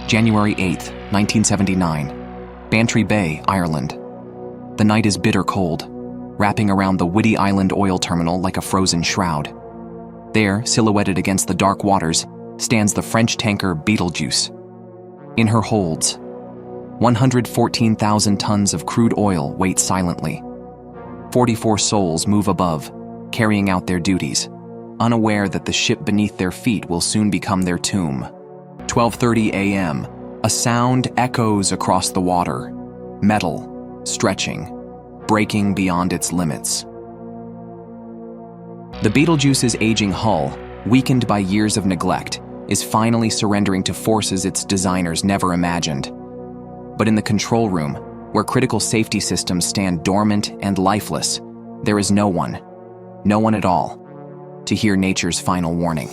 January 8, 1979. Bantry Bay, Ireland. The night is bitter cold, wrapping around the Whiddy Island oil terminal like a frozen shroud. There, silhouetted against the dark waters, stands the French tanker Betelgeuse. In her holds, 114,000 tons of crude oil wait silently. 44 souls move above, carrying out their duties, unaware that the ship beneath their feet will soon become their tomb. 12:30 a.m. A sound echoes across the water, metal, stretching, breaking beyond its limits. The Betelgeuse's aging hull, weakened by years of neglect, is finally surrendering to forces its designers never imagined. But in the control room, where critical safety systems stand dormant and lifeless, there is no one at all, to hear nature's final warning.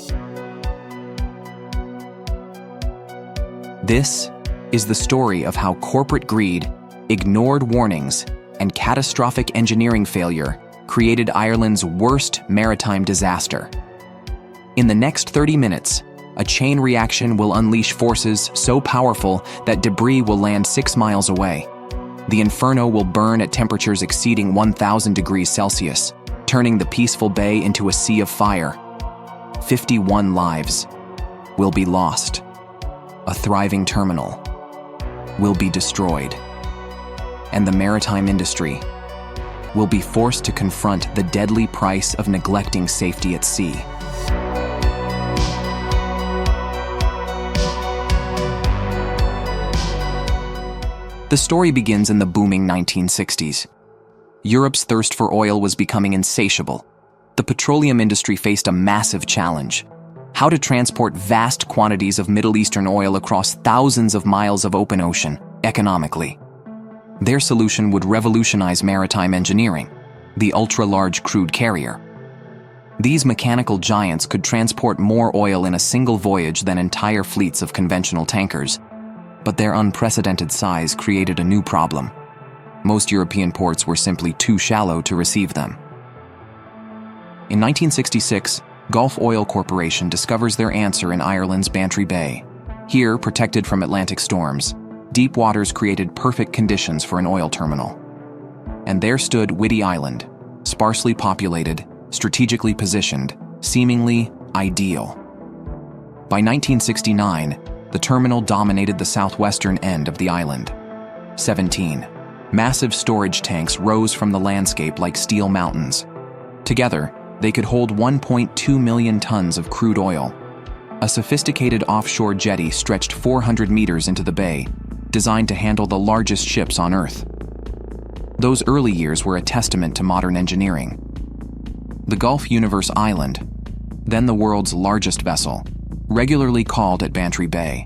This is the story of how corporate greed, ignored warnings, and catastrophic engineering failure created Ireland's worst maritime disaster. In the next 30 minutes, a chain reaction will unleash forces so powerful that debris will land 6 miles away. The inferno will burn at temperatures exceeding 1,000 degrees Celsius, turning the peaceful bay into a sea of fire. 51 lives will be lost. A thriving terminal will be destroyed. And the maritime industry will be forced to confront the deadly price of neglecting safety at sea. The story begins in the booming 1960s. Europe's thirst for oil was becoming insatiable. The petroleum industry faced a massive challenge: how to transport vast quantities of Middle Eastern oil across thousands of miles of open ocean economically. Their solution would revolutionize maritime engineering: the ultra-large crude carrier. These mechanical giants could transport more oil in a single voyage than entire fleets of conventional tankers. But their unprecedented size created a new problem. Most European ports were simply too shallow to receive them. In 1966, Gulf Oil Corporation discovers their answer in Ireland's Bantry Bay. Here, protected from Atlantic storms, deep waters created perfect conditions for an oil terminal. And there stood Whiddy Island, sparsely populated, strategically positioned, seemingly ideal. By 1969, the terminal dominated the southwestern end of the island. 17 massive storage tanks rose from the landscape like steel mountains. Together, they could hold 1.2 million tons of crude oil. A sophisticated offshore jetty stretched 400 meters into the bay, designed to handle the largest ships on Earth. Those early years were a testament to modern engineering. The Gulf Universe Island, then the world's largest vessel, regularly called at Bantry Bay.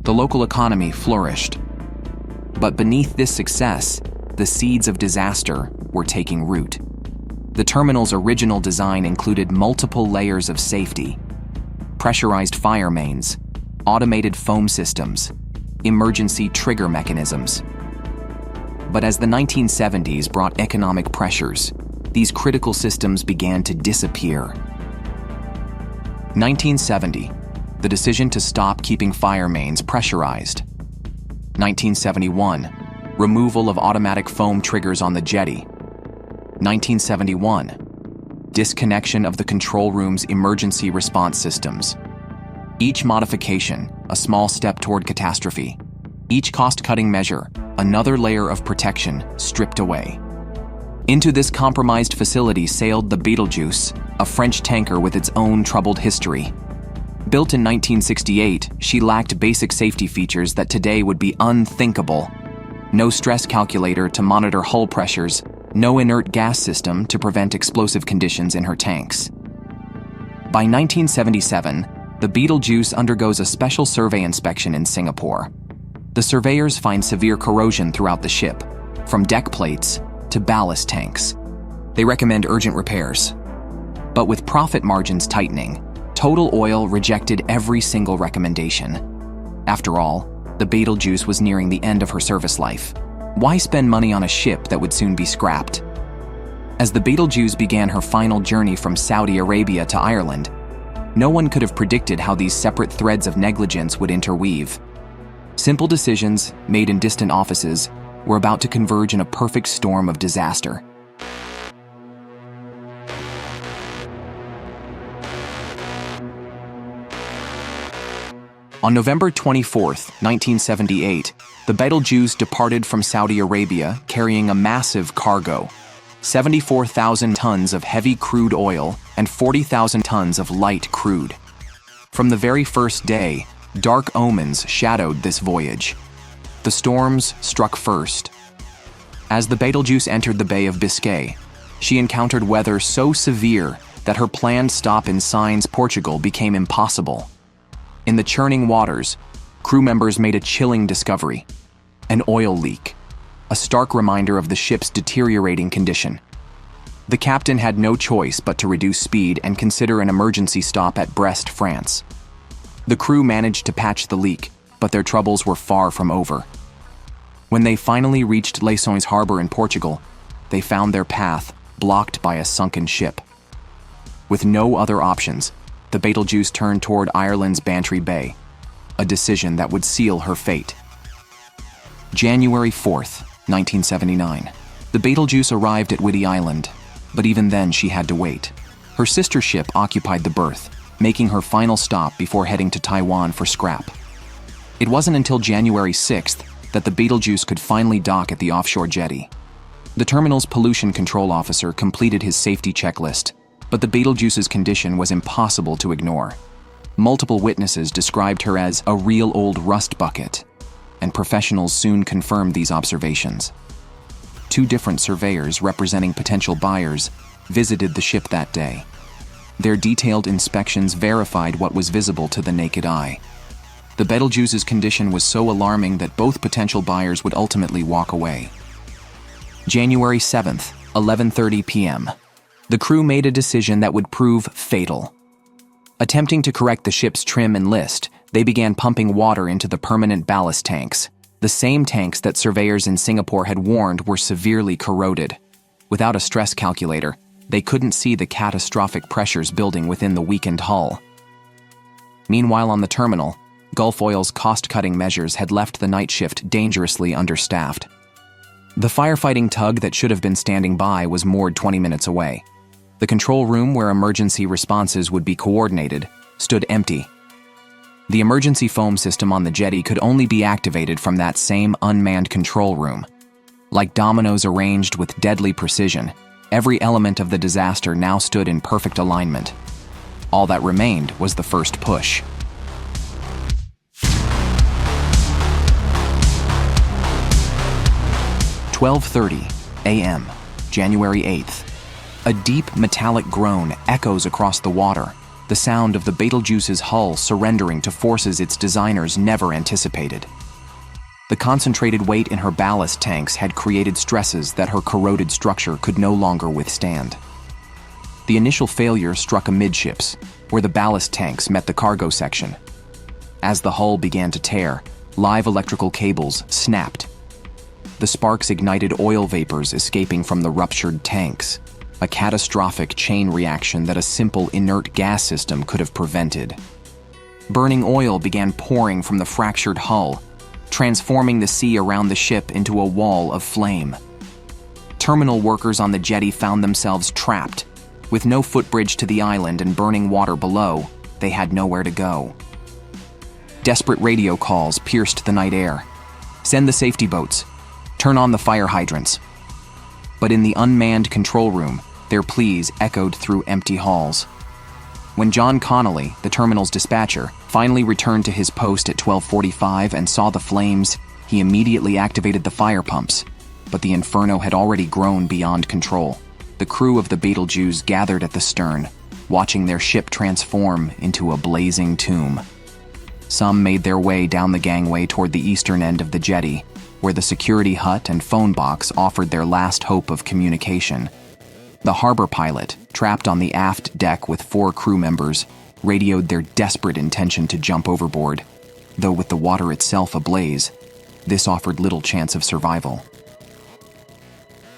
The local economy flourished. But beneath this success, the seeds of disaster were taking root. The terminal's original design included multiple layers of safety: pressurized fire mains, automated foam systems, emergency trigger mechanisms. But as the 1970s brought economic pressures, these critical systems began to disappear. 1970, the decision to stop keeping fire mains pressurized. 1971, removal of automatic foam triggers on the jetty. 1971, disconnection of the control room's emergency response systems. Each modification, a small step toward catastrophe. Each cost-cutting measure, another layer of protection stripped away. Into this compromised facility sailed the Betelgeuse, a French tanker with its own troubled history. Built in 1968, she lacked basic safety features that today would be unthinkable. No stress calculator to monitor hull pressures, no inert gas system to prevent explosive conditions in her tanks. By 1977, the Betelgeuse undergoes a special survey inspection in Singapore. The surveyors find severe corrosion throughout the ship, from deck plates to ballast tanks. They recommend urgent repairs. But with profit margins tightening, Total Oil rejected every single recommendation. After all, the Betelgeuse was nearing the end of her service life. Why spend money on a ship that would soon be scrapped? As the Betelgeuse began her final journey from Saudi Arabia to Ireland, No one could have predicted how these separate threads of negligence would interweave. Simple decisions, made in distant offices, were about to converge in a perfect storm of disaster. On November 24, 1978, the Betelgeuse departed from Saudi Arabia carrying a massive cargo, 74,000 tons of heavy crude oil and 40,000 tons of light crude. From the very first day, dark omens shadowed this voyage. The storms struck first. As the Betelgeuse entered the Bay of Biscay, she encountered weather so severe that her planned stop in Sines, Portugal became impossible. In the churning waters, crew members made a chilling discovery: an oil leak, a stark reminder of the ship's deteriorating condition. The captain had no choice but to reduce speed and consider an emergency stop at Brest, France. The crew managed to patch the leak, but their troubles were far from over. When they finally reached Leçons harbor in Portugal, they found their path blocked by a sunken ship. With no other options, the Betelgeuse turned toward Ireland's Bantry Bay, a decision that would seal her fate. January 4th, 1979. The Betelgeuse arrived at Whiddy Island, but even then she had to wait. Her sister ship occupied the berth, making her final stop before heading to Taiwan for scrap. It wasn't until January 6th that the Betelgeuse could finally dock at the offshore jetty. The terminal's pollution control officer completed his safety checklist, but the Betelgeuse's condition was impossible to ignore. Multiple witnesses described her as a real old rust bucket, and professionals soon confirmed these observations. 2 different surveyors representing potential buyers visited the ship that day. Their detailed inspections verified what was visible to the naked eye. The Betelgeuse's condition was so alarming that both potential buyers would ultimately walk away. January 7th, 11:30 p.m. The crew made a decision that would prove fatal. Attempting to correct the ship's trim and list, they began pumping water into the permanent ballast tanks, the same tanks that surveyors in Singapore had warned were severely corroded. Without a stress calculator, they couldn't see the catastrophic pressures building within the weakened hull. Meanwhile, on the terminal, Gulf Oil's cost-cutting measures had left the night shift dangerously understaffed. The firefighting tug that should have been standing by was moored 20 minutes away. The control room where emergency responses would be coordinated stood empty. The emergency foam system on the jetty could only be activated from that same unmanned control room. Like dominoes arranged with deadly precision, every element of the disaster now stood in perfect alignment. All that remained was the first push. "12:30 a.m., January 8th. A deep metallic groan echoes across the water, the sound of the Betelgeuse's hull surrendering to forces its designers never anticipated. The concentrated weight in her ballast tanks had created stresses that her corroded structure could no longer withstand. The initial failure struck amidships, where the ballast tanks met the cargo section. As the hull began to tear, live electrical cables snapped. The sparks ignited oil vapors escaping from the ruptured tanks, a catastrophic chain reaction that a simple inert gas system could have prevented. Burning oil began pouring from the fractured hull, transforming the sea around the ship into a wall of flame. Terminal workers on the jetty found themselves trapped. With no footbridge to the island and burning water below, they had nowhere to go. Desperate radio calls pierced the night air. "Send the safety boats. Turn on the fire hydrants." But in the unmanned control room, their pleas echoed through empty halls. When John Connolly, the terminal's dispatcher, finally returned to his post at 12:45 and saw the flames, he immediately activated the fire pumps. But the inferno had already grown beyond control. The crew of the Betelgeuse gathered at the stern, watching their ship transform into a blazing tomb. Some made their way down the gangway toward the eastern end of the jetty, where the security hut and phone box offered their last hope of communication. The harbor pilot, trapped on the aft deck with 4 crew members, radioed their desperate intention to jump overboard, though with the water itself ablaze, this offered little chance of survival.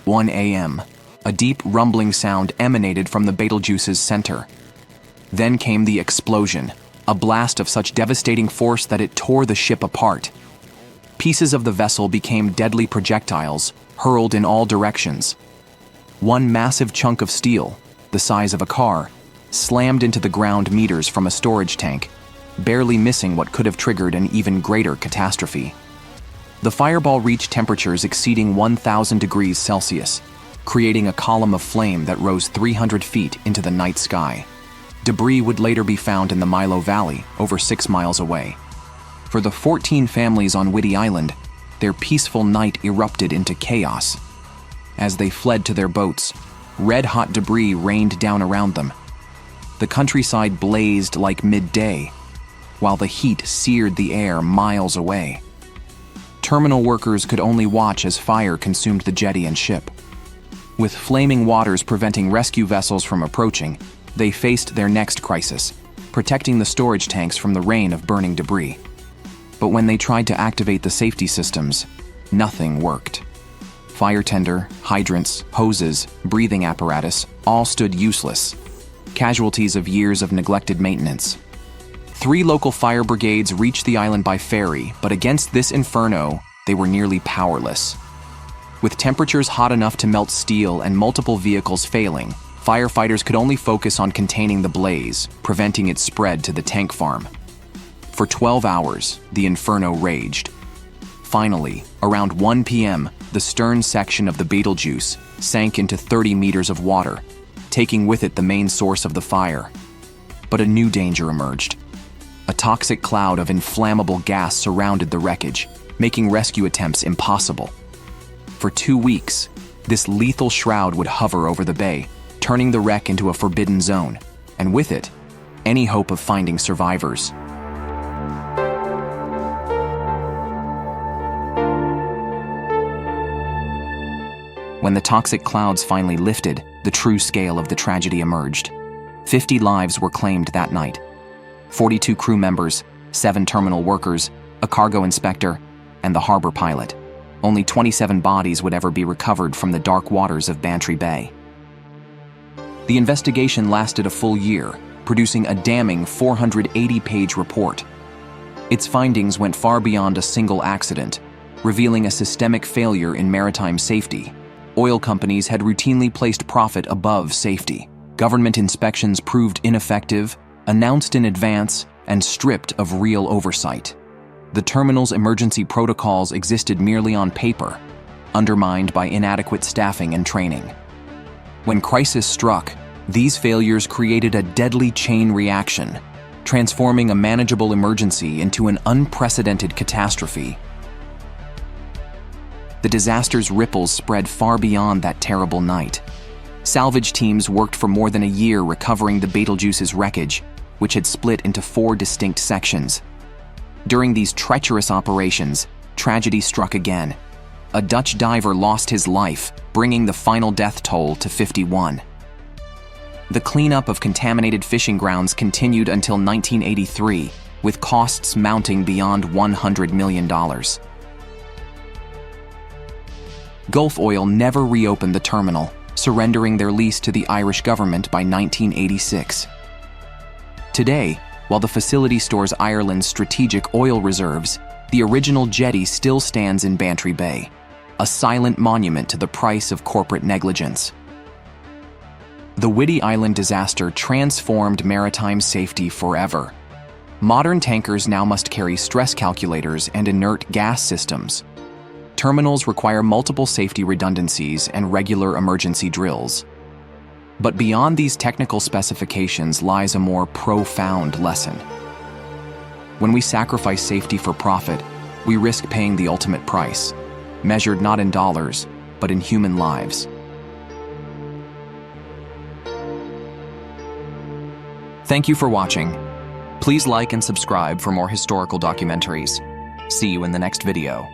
1 a.m. A deep rumbling sound emanated from the Betelgeuse's center. Then came the explosion, a blast of such devastating force that it tore the ship apart. Pieces of the vessel became deadly projectiles, hurled in all directions. One massive chunk of steel, the size of a car, slammed into the ground meters from a storage tank, barely missing what could have triggered an even greater catastrophe. The fireball reached temperatures exceeding 1,000 degrees Celsius, creating a column of flame that rose 300 feet into the night sky. Debris would later be found in the Milo Valley, over 6 miles away. For the 14 families on Whiddy Island, their peaceful night erupted into chaos. As they fled to their boats, red-hot debris rained down around them. The countryside blazed like midday, while the heat seared the air miles away. Terminal workers could only watch as fire consumed the jetty and ship. With flaming waters preventing rescue vessels from approaching, they faced their next crisis, protecting the storage tanks from the rain of burning debris. But when they tried to activate the safety systems, nothing worked. Fire tender, hydrants, hoses, breathing apparatus all stood useless, casualties of years of neglected maintenance. 3 local fire brigades reached the island by ferry, but against this inferno, they were nearly powerless. With temperatures hot enough to melt steel and multiple vehicles failing, firefighters could only focus on containing the blaze, preventing its spread to the tank farm. For 12 hours, the inferno raged. Finally, around 1 p.m., the stern section of the Betelgeuse sank into 30 meters of water, taking with it the main source of the fire. But a new danger emerged. A toxic cloud of inflammable gas surrounded the wreckage, making rescue attempts impossible. For 2 weeks, this lethal shroud would hover over the bay, turning the wreck into a forbidden zone, and with it, any hope of finding survivors. When the toxic clouds finally lifted, the true scale of the tragedy emerged. 50 lives were claimed that night. 42 crew members, 7 terminal workers, a cargo inspector, and the harbor pilot. Only 27 bodies would ever be recovered from the dark waters of Bantry Bay. The investigation lasted a full year, producing a damning 480-page report. Its findings went far beyond a single accident, revealing a systemic failure in maritime safety. Oil companies had routinely placed profit above safety. Government inspections proved ineffective, announced in advance, and stripped of real oversight. The terminal's emergency protocols existed merely on paper, undermined by inadequate staffing and training. When crisis struck, these failures created a deadly chain reaction, transforming a manageable emergency into an unprecedented catastrophe. The disaster's ripples spread far beyond that terrible night. Salvage teams worked for more than a year recovering the Betelgeuse's wreckage, which had split into 4 distinct sections. During these treacherous operations, tragedy struck again. A Dutch diver lost his life, bringing the final death toll to 51. The cleanup of contaminated fishing grounds continued until 1983, with costs mounting beyond $100 million. Gulf Oil never reopened the terminal, surrendering their lease to the Irish government by 1986. Today, while the facility stores Ireland's strategic oil reserves, the original jetty still stands in Bantry Bay, a silent monument to the price of corporate negligence. The Whiddy Island disaster transformed maritime safety forever. Modern tankers now must carry stress calculators and inert gas systems. Terminals require multiple safety redundancies and regular emergency drills. But beyond these technical specifications lies a more profound lesson. When we sacrifice safety for profit, we risk paying the ultimate price, measured not in dollars, but in human lives. Thank you for watching. Please like and subscribe for more historical documentaries. See you in the next video.